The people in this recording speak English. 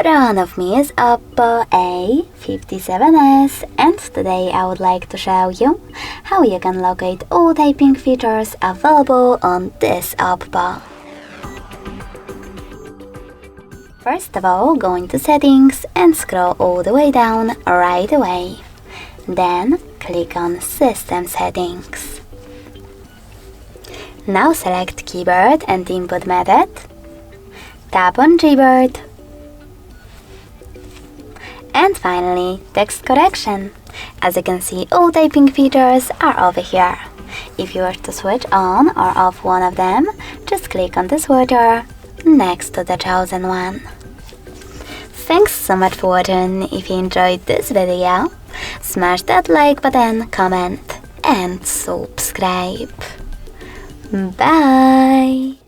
front of me is OPPO A57s, and today I would like to show you how you can locate all typing features available on this OPPO. First of all, go into Settings and scroll all the way down right away. Then click on System Settings. Now select Keyboard and Input Method. Tap on Gboard. And finally, Text Correction. As you can see, all typing features are over here. If you wish to switch on or off one of them, just click on the switcher next to the chosen one. Thanks so much for watching. If you enjoyed this video, smash that like button, comment and subscribe. Bye!